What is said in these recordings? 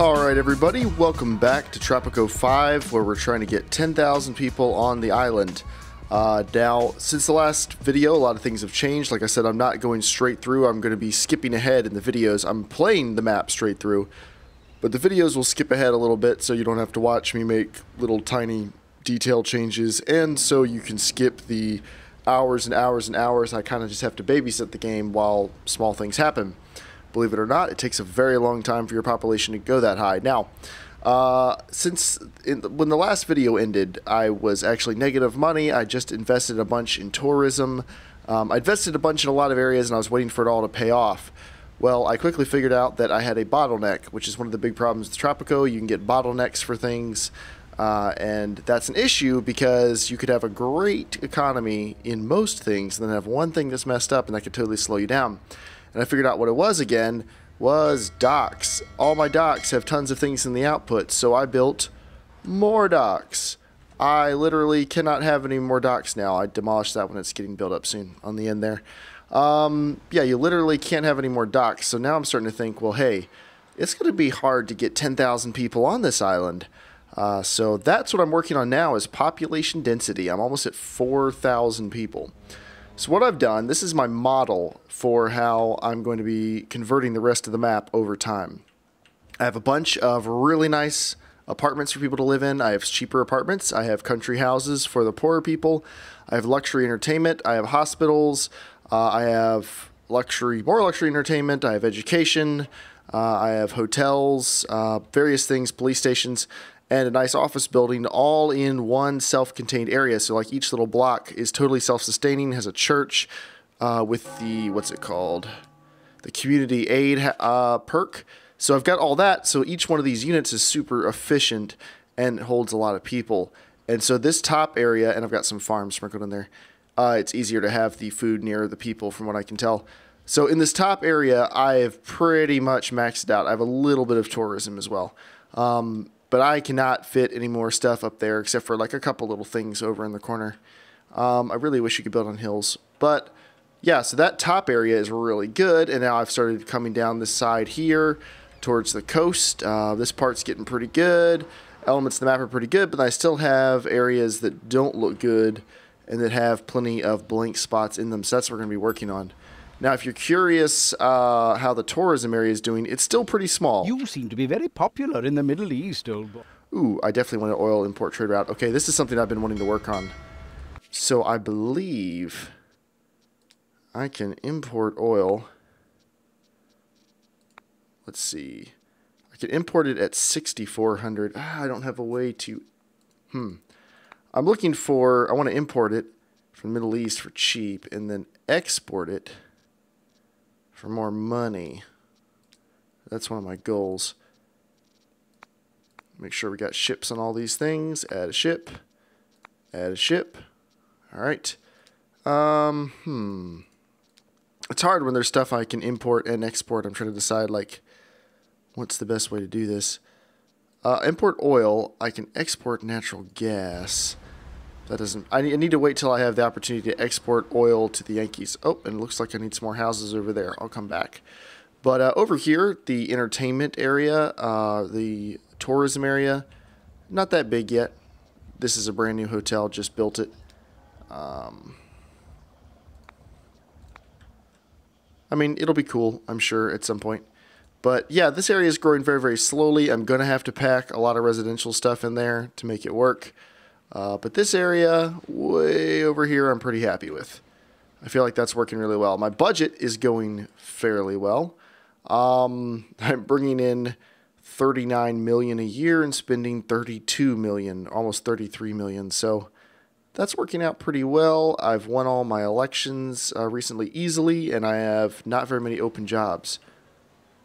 Alright everybody, welcome back to Tropico 5, where we're trying to get 10,000 people on the island. Now, since the last video, a lot of things have changed. Like I said, I'm not going straight through, I'm going to be skipping ahead in the videos. I'm playing the map straight through, but the videos will skip ahead a little bit so you don't have to watch me make little tiny detail changes, and so you can skip the hours and hours and hours. I kind of just have to babysit the game while small things happen. Believe it or not, it takes a very long time for your population to go that high. Now, when the last video ended, I was actually negative money. I just invested a bunch in tourism. I invested a bunch in a lot of areas, and I was waiting for it all to pay off. Well, I quickly figured out that I had a bottleneck, which is one of the big problems with Tropico. You can get bottlenecks for things, and that's an issue because you could have a great economy in most things, and then have one thing that's messed up, and that could totally slow you down. And I figured out what it was again, was docks. All my docks have tons of things in the output, so I built more docks. I literally cannot have any more docks now. I demolished that when it's getting built up soon on the end there. Yeah, you literally can't have any more docks, so now I'm starting to think, well, hey, it's going to be hard to get 10,000 people on this island. So that's what I'm working on now, is population density. I'm almost at 4,000 people. So what I've done, this is my model for how I'm going to be converting the rest of the map over time. I have a bunch of really nice apartments for people to live in. I have cheaper apartments. I have country houses for the poorer people. I have luxury entertainment. I have hospitals. I have more luxury entertainment. I have education. I have hotels, various things, police stations, and a nice office building, all in one self-contained area. So like each little block is totally self-sustaining, has a church with the, what's it called? The community aid perk. So I've got all that, so each one of these units is super efficient and holds a lot of people. And so this top area, and I've got some farms sprinkled in there, it's easier to have the food near the people from what I can tell. So in this top area, I have pretty much maxed out. I have a little bit of tourism as well. But I cannot fit any more stuff up there except for like a couple little things over in the corner. I really wish you could build on hills. But yeah, so that top area is really good. And now I've started coming down this side here towards the coast. This part's getting pretty good. Elements of the map are pretty good, but I still have areas that don't look good and that have plenty of blank spots in them. So that's what we're going to be working on. Now, if you're curious how the tourism area is doing, it's still pretty small. You seem to be very popular in the Middle East, old boy. Ooh, I definitely want an oil import trade route. Okay, this is something I've been wanting to work on. So I believe I can import oil. Let's see. I can import it at 6,400. I don't have a way to... I'm looking for... I want to import it from the Middle East for cheap and then export it for more money. That's one of my goals. Make sure we got ships on all these things. Add a ship. Add a ship. Alright. It's hard when there's stuff I can import and export. I'm trying to decide, like, what's the best way to do this. Import oil. I can export natural gas. That doesn't... I need to wait till I have the opportunity to export oil to the Yankees. Oh, and it looks like I need some more houses over there. I'll come back. But over here, the entertainment area, the tourism area, not that big yet. This is a brand new hotel, just built it. I mean, it'll be cool, I'm sure, at some point. But yeah, this area is growing very, very slowly. I'm going to have to pack a lot of residential stuff in there to make it work. But this area, way over here, I'm pretty happy with. I feel like that's working really well. My budget is going fairly well. I'm bringing in 39 million a year and spending 32 million, almost 33 million. So that's working out pretty well. I've won all my elections recently easily, and I have not very many open jobs.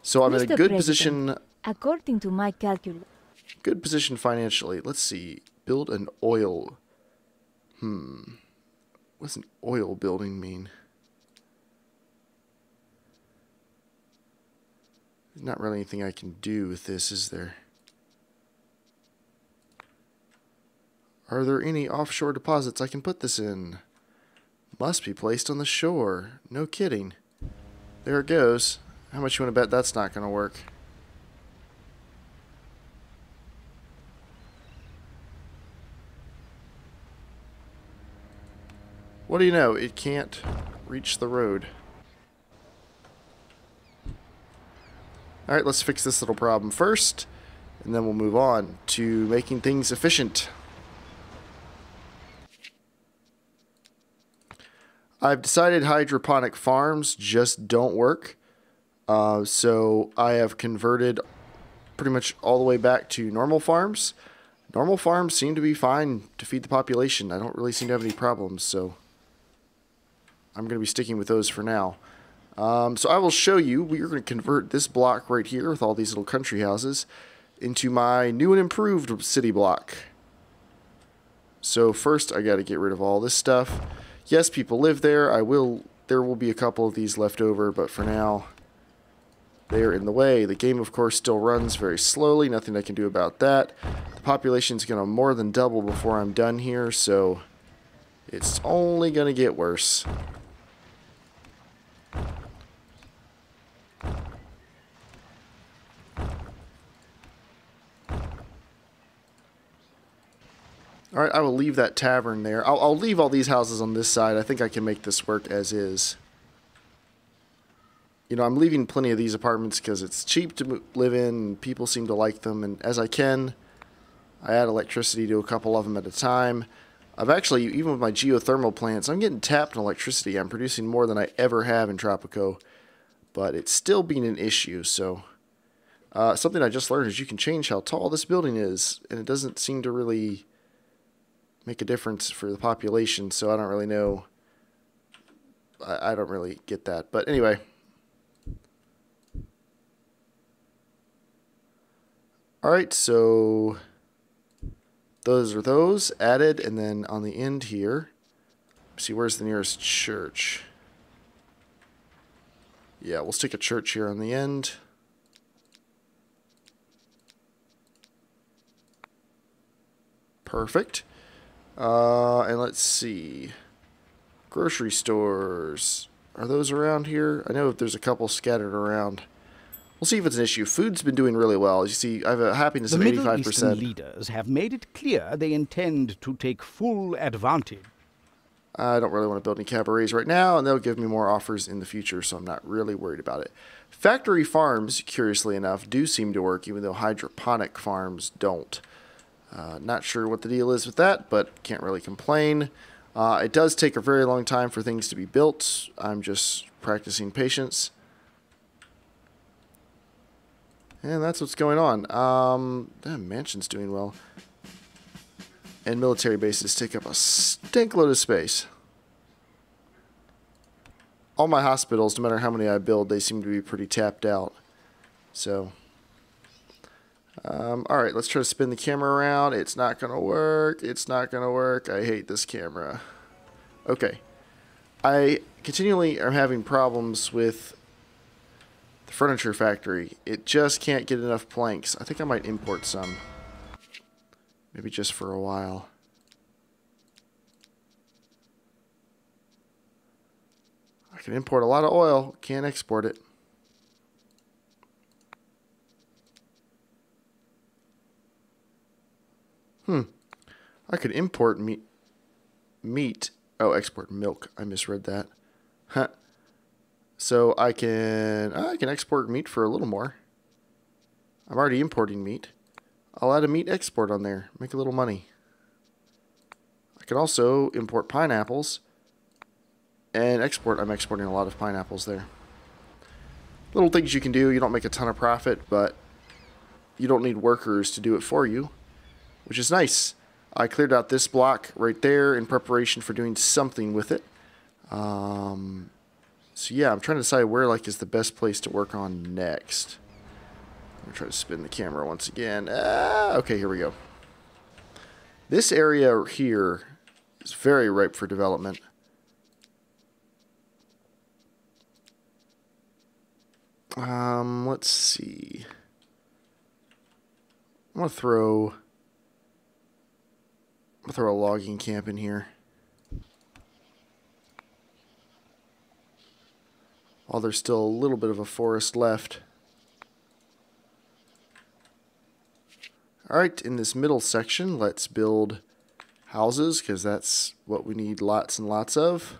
So I'm in a good position. According to my calculation. Good position financially. Let's see. Build an oil. What's an oil building mean? There's not really anything I can do with this, is there? Are there any offshore deposits I can put this in? Must be placed on the shore. No kidding. There it goes. How much you want to bet that's not going to work? What do you know? It can't reach the road. Alright, let's fix this little problem first, and then we'll move on to making things efficient. I've decided hydroponic farms just don't work. So I have converted pretty much all the way back to normal farms. Normal farms seem to be fine to feed the population. I don't really seem to have any problems, so I'm going to be sticking with those for now. So I will show you, we are going to convert this block right here with all these little country houses into my new and improved city block. So first I got to get rid of all this stuff. Yes, people live there. There will be a couple of these left over, but for now, they are in the way. The game, of course, still runs very slowly. Nothing I can do about that. The population's going to more than double before I'm done here, so it's only going to get worse. Alright, I will leave that tavern there. I'll leave all these houses on this side. I think I can make this work as is. You know, I'm leaving plenty of these apartments because it's cheap to live in, and people seem to like them. And as I can, I add electricity to a couple of them at a time. I've actually, even with my geothermal plants, I'm getting tapped in electricity. I'm producing more than I ever have in Tropico. But it's still being an issue, so... something I just learned is you can change how tall this building is, and it doesn't seem to really make a difference for the population, so I don't really know. I don't really get that. But anyway. Alright, so those are those added, and then on the end here, see, where's the nearest church? Yeah, we'll stick a church here on the end. Perfect. And let's see. Grocery stores. Are those around here? I know there's a couple scattered around. We'll see if it's an issue. Food's been doing really well. As you see, I have a happiness of 85%. The Middle Eastern leaders have made it clear they intend to take full advantage. I don't really want to build any cabarets right now, and they'll give me more offers in the future, so I'm not really worried about it. Factory farms, curiously enough, do seem to work, even though hydroponic farms don't. Not sure what the deal is with that, but can't really complain. It does take a very long time for things to be built. I'm just practicing patience. And that's what's going on. That mansion's doing well. And military bases take up a stink load of space. All my hospitals, no matter how many I build, they seem to be pretty tapped out. So... alright, let's try to spin the camera around. It's not going to work. It's not going to work. I hate this camera. Okay. I continually am having problems with the furniture factory. It just can't get enough planks. I think I might import some. Maybe just for a while. I can import a lot of oil. Can't export it. I could import meat. Oh, export milk. I misread that. Huh. So I can export meat for a little more. I'm already importing meat. I'll add a meat export on there. Make a little money. I can also import pineapples and export. I'm exporting a lot of pineapples there. Little things you can do. You don't make a ton of profit, but you don't need workers to do it for you, which is nice. I cleared out this block right there in preparation for doing something with it. So yeah, I'm trying to decide where is the best place to work on next. I'm going to try to spin the camera once again. Okay, here we go. This area here is very ripe for development. Let's see. I'm going to throw a logging camp in here. While there's still a little bit of a forest left. Alright, in this middle section, let's build houses, because that's what we need lots and lots of.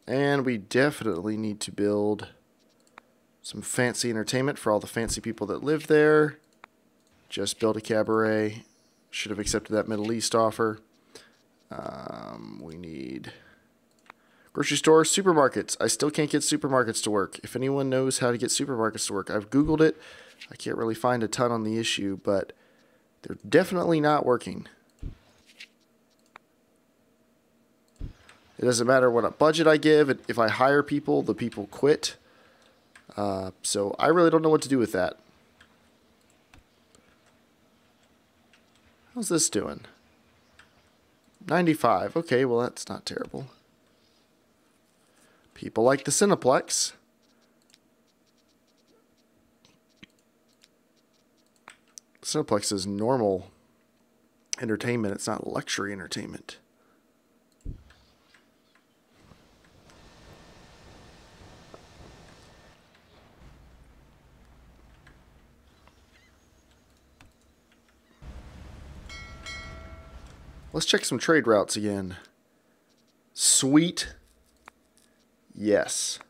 And we definitely need to build some fancy entertainment for all the fancy people that live there. Just build a cabaret. Should have accepted that Middle East offer. We need grocery stores, supermarkets. I still can't get supermarkets to work. If anyone knows how to get supermarkets to work, I've Googled it. I can't really find a ton on the issue, but they're definitely not working. It doesn't matter what budget I give. If I hire people, the people quit. So I really don't know what to do with that. How's this doing? 95. Okay, well, that's not terrible. People like the Cineplex. Cineplex is normal entertainment. It's not luxury entertainment. Let's check some trade routes again. Sweet. Yes.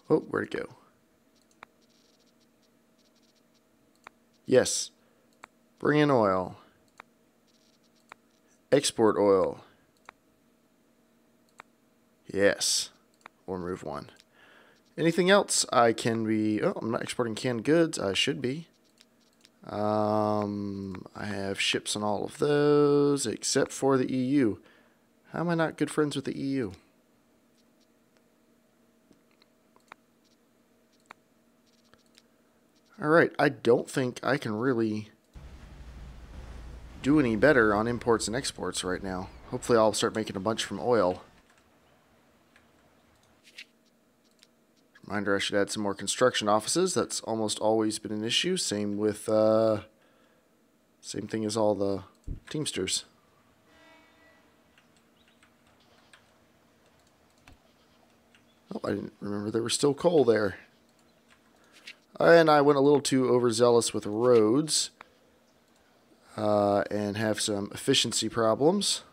Oh, where'd it go? Yes. Bring in oil. Export oil. Yes. We'll remove one. Anything else I can be... Oh, I'm not exporting canned goods. I should be. I have ships on all of those, except for the EU. How am I not good friends with the EU? Alright, I don't think I can really do any better on imports and exports right now. Hopefully I'll start making a bunch from oil. Reminder, I should add some more construction offices. That's almost always been an issue. Same with, same thing as all the Teamsters. Oh, I didn't remember there was still coal there. And I went a little too overzealous with roads. And have some efficiency problems.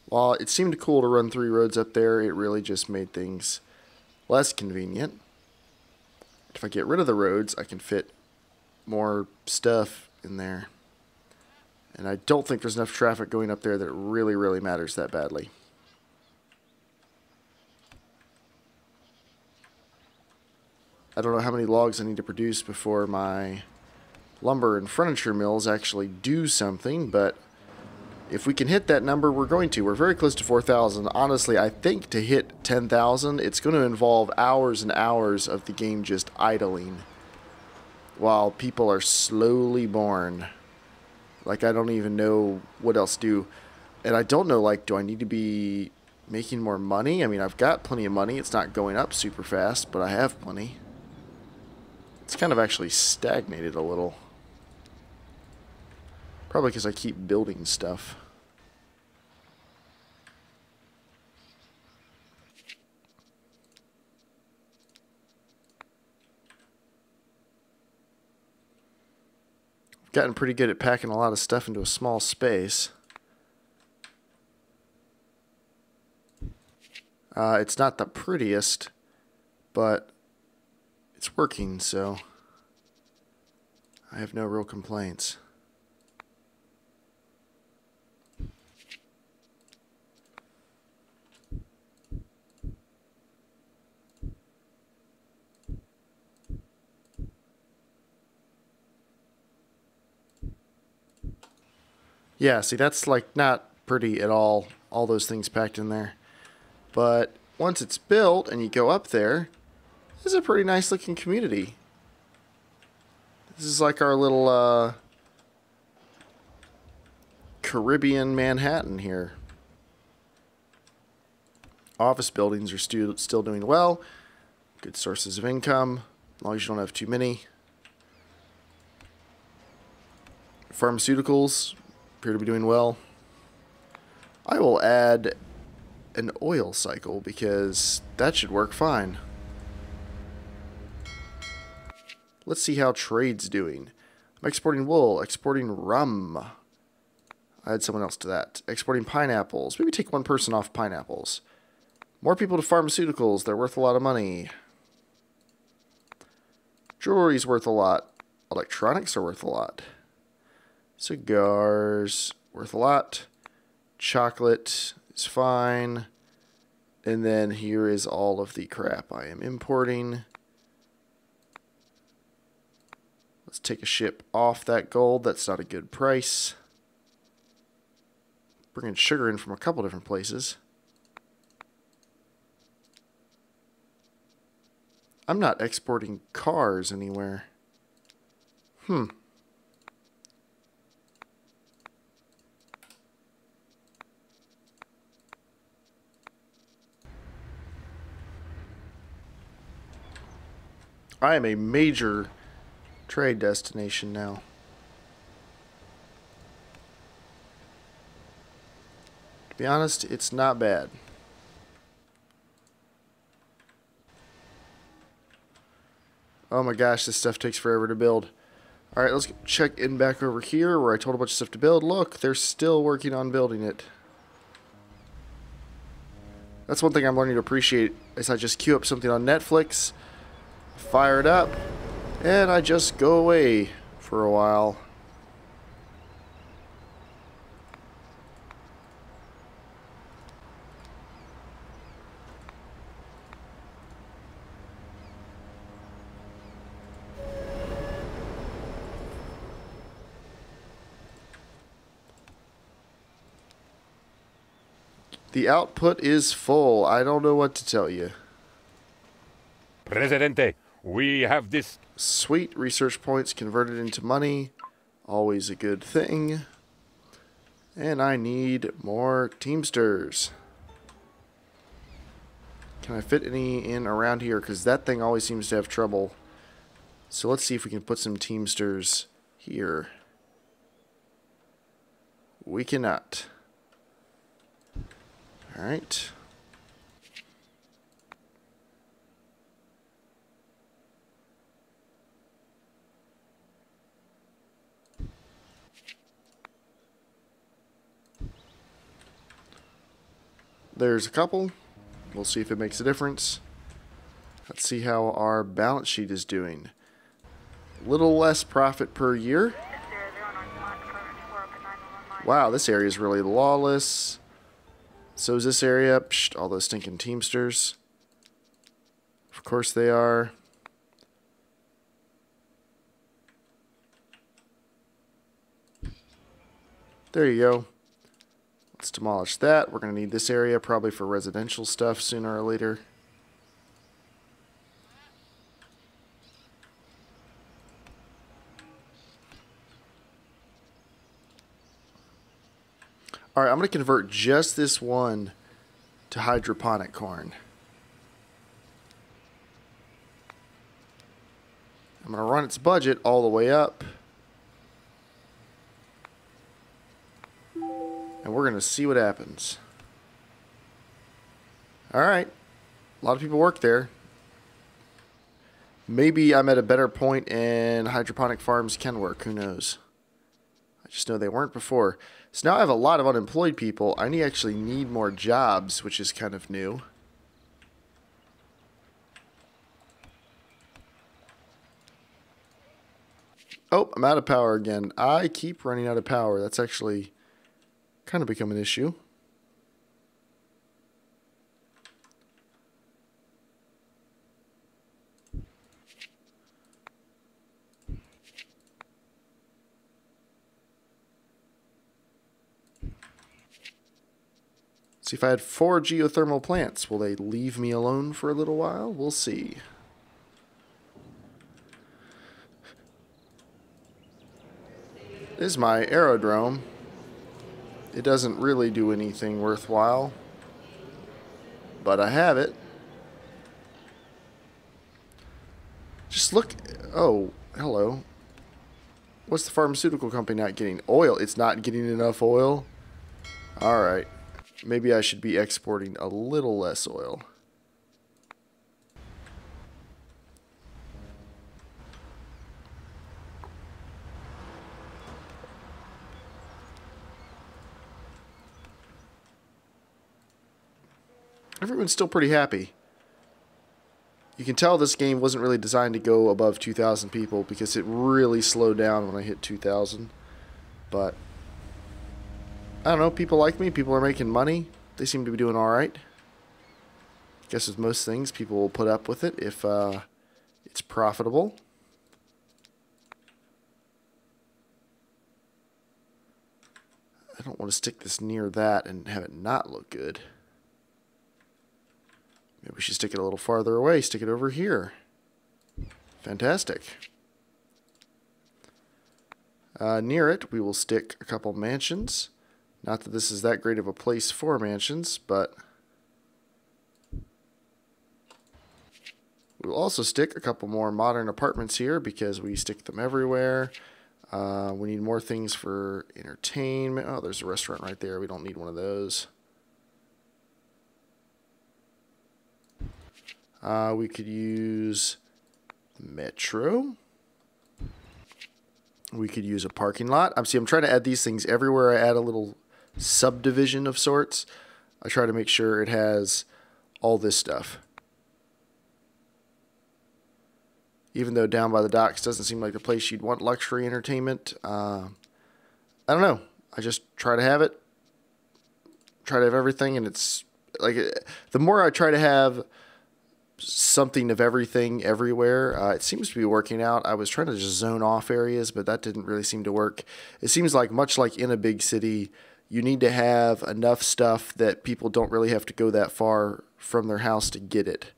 While it seemed cool to run 3 roads up there, it really just made things less convenient. If I get rid of the roads, I can fit more stuff in there. And I don't think there's enough traffic going up there that it really, really matters that badly. I don't know how many logs I need to produce before my lumber and furniture mills actually do something, but if we can hit that number, we're going to. We're very close to 4,000. Honestly, I think to hit 10,000, it's going to involve hours and hours of the game just idling while people are slowly born. Like, I don't even know what else to do. And I don't know, like, do I need to be making more money? I mean, I've got plenty of money. It's not going up super fast, but I have plenty. It's kind of actually stagnated a little. Probably because I keep building stuff. I've gotten pretty good at packing a lot of stuff into a small space. It's not the prettiest, but it's working, so I have no real complaints. Yeah, see, that's like not pretty at all those things packed in there. But once it's built and you go up there, this is a pretty nice looking community. This is like our little Caribbean Manhattan here. Office buildings are still doing well. Good sources of income. as long as you don't have too many. Pharmaceuticals appear to be doing well. I will add an oil cycle because that should work fine. Let's see how trade's doing. I'm exporting wool, exporting rum. I add someone else to that. Exporting pineapples. Maybe take one person off pineapples. More people to pharmaceuticals. They're worth a lot of money. Jewelry's worth a lot. Electronics are worth a lot. Cigars, worth a lot. Chocolate is fine. And then here is all of the crap I am importing. Let's take a ship off that gold. That's not a good price. Bringing sugar in from a couple different places. I'm not exporting cars anywhere. I am a major trade destination now. To be honest, it's not bad. Oh my gosh, this stuff takes forever to build. Alright, let's check in back over here where I told a bunch of stuff to build. Look, they're still working on building it. That's one thing I'm learning to appreciate, is I just queue up something on Netflix, fire it up, and I just go away for a while. The output is full. I don't know what to tell you. Presidente, we have this. Sweet. Research points converted into money. Always a good thing. And I need more Teamsters. Can I fit any in around here? Because that thing always seems to have trouble. So let's see if we can put some Teamsters here. We cannot. Alright. There's a couple. We'll see if it makes a difference. Let's see how our balance sheet is doing. A little less profit per year. Wow, this area is really lawless. So is this area. Psst, all those stinking Teamsters. Of course they are. There you go. Let's demolish that. We're going to need this area probably for residential stuff sooner or later. Alright, I'm going to convert just this one to hydroponic corn. I'm going to run its budget all the way up. And we're going to see what happens. Alright. A lot of people work there. Maybe I'm at a better point and hydroponic farms can work. Who knows? I just know they weren't before. So now I have a lot of unemployed people. I actually need more jobs, which is kind of new. Oh, I'm out of power again. I keep running out of power. That's actually kind of become an issue. See, if I had 4 geothermal plants, will they leave me alone for a little while? We'll see. This is my aerodrome. It doesn't really do anything worthwhile, but I have it. Just Just look. Oh, hello. What's the pharmaceutical company not getting? Oil. It's not getting enough oil. Alright. Maybe I should be exporting a little less oil. Everyone's still pretty happy. You can tell this game wasn't really designed to go above 2,000 people because it really slowed down when I hit 2,000. But I don't know, people like me, people are making money. They seem to be doing alright. I guess with most things, people will put up with it if it's profitable. I don't want to stick this near that and have it not look good. Maybe we should stick it a little farther away. Stick it over here. Fantastic. Near it, we will stick a couple mansions. Not that this is that great of a place for mansions, but we'll also stick a couple more modern apartments here because we stick them everywhere. We need more things for entertainment. Oh, there's a restaurant right there. We don't need one of those. We could use metro. We could use a parking lot. I'm trying to add these things everywhere. I add a little subdivision of sorts. I try to make sure it has all this stuff. Even though down by the docks doesn't seem like the place you'd want luxury entertainment. I don't know. I just try to have it. Try to have everything, and it's like the more I try to have something of everything everywhere, it seems to be working out. I was trying to just zone off areas, but that didn't really seem to work. It seems like much like in a big city, you need to have enough stuff that people don't really have to go that far from their house to get it.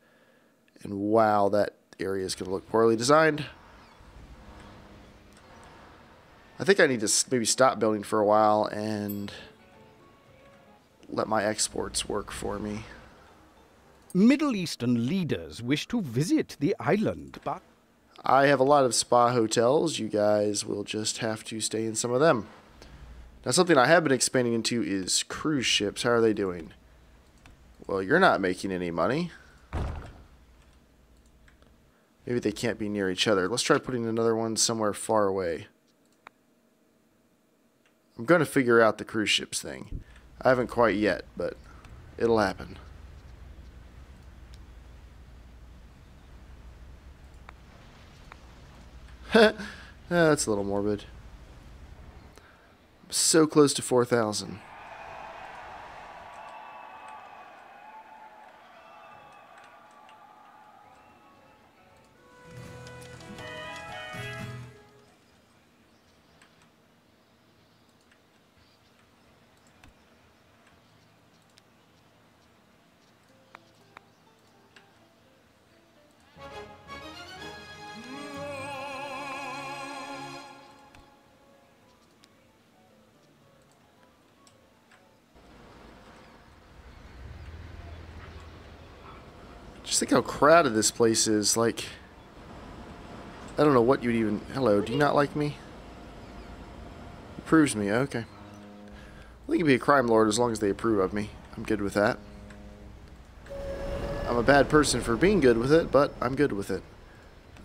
And wow, that area is going to look poorly designed. I think I need to maybe stop building for a while and let my exports work for me. Middle Eastern leaders wish to visit the island, but I have a lot of spa hotels. You guys will just have to stay in some of them. Now, something I have been expanding into is cruise ships. How are they doing? Well, you're not making any money. Maybe they can't be near each other. Let's try putting another one somewhere far away. I'm going to figure out the cruise ships thing. I haven't quite yet, but it'll happen. That's a little morbid. I'm so close to 4,000. Just think how crowded this place is. Like, I don't know what you'd even... Hello, do you not like me? Approves me, okay. Well, you can be a crime lord as long as they approve of me. I'm good with that. I'm a bad person for being good with it, but I'm good with it.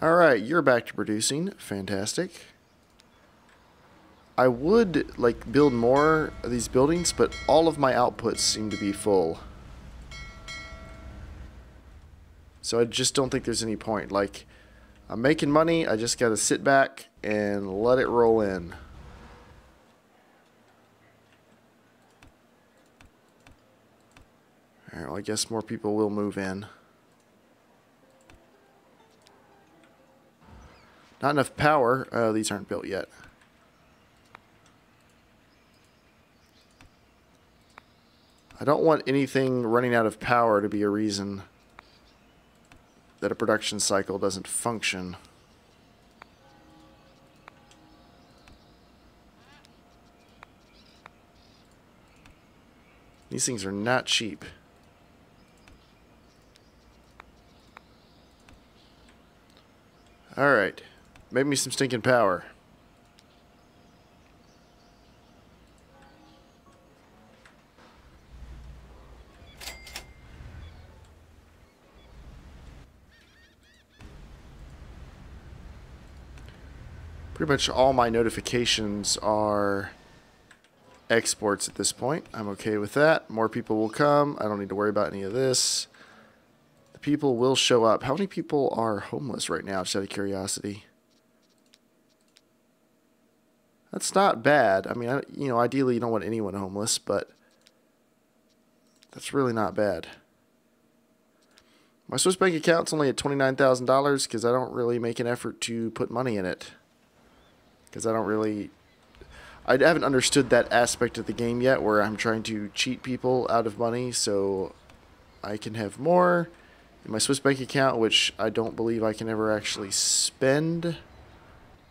Alright, you're back to producing. Fantastic. I would, like, build more of these buildings, but all of my outputs seem to be full. So I just don't think there's any point. Like, I'm making money, I just gotta sit back and let it roll in. Alright, well, I guess more people will move in. Not enough power. Oh, these aren't built yet. I don't want anything running out of power to be a reason that a production cycle doesn't function. These things are not cheap. Alright. Make me some stinking power. Pretty much all my notifications are exports at this point. I'm okay with that. More people will come. I don't need to worry about any of this. The people will show up. How many people are homeless right now, just out of curiosity? That's not bad. I mean, you know, ideally you don't want anyone homeless, but that's really not bad. My Swiss bank account's only at $29,000 because I don't really make an effort to put money in it. Because I haven't understood that aspect of the game yet where I'm trying to cheat people out of money so I can have more in my Swiss bank account, which I don't believe I can ever actually spend.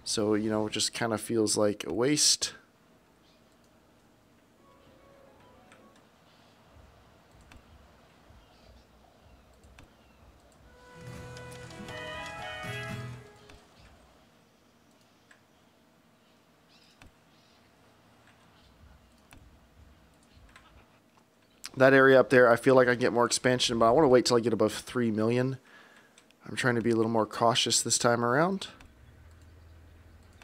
So, you know, it just kind of feels like a waste. That area up there, I feel like I can get more expansion, but I want to wait till I get above 3 million. I'm trying to be a little more cautious this time around.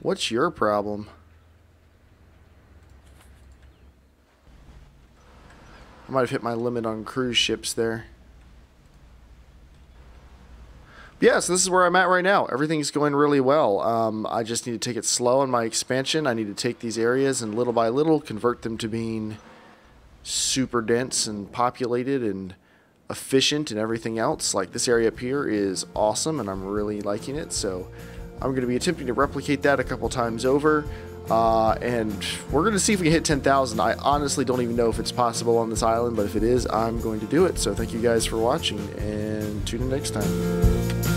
What's your problem? I might have hit my limit on cruise ships there. But yeah, so this is where I'm at right now. Everything's going really well. I just need to take it slow on my expansion. I need to take these areas and little by little convert them to being super dense and populated and efficient and everything else. Like this area up here is awesome and I'm really liking it, so I'm going to be attempting to replicate that a couple times over, and we're going to see if we can hit 10,000. I honestly don't even know if it's possible on this island, but if it is, I'm going to do it. So thank you guys for watching and tune in next time.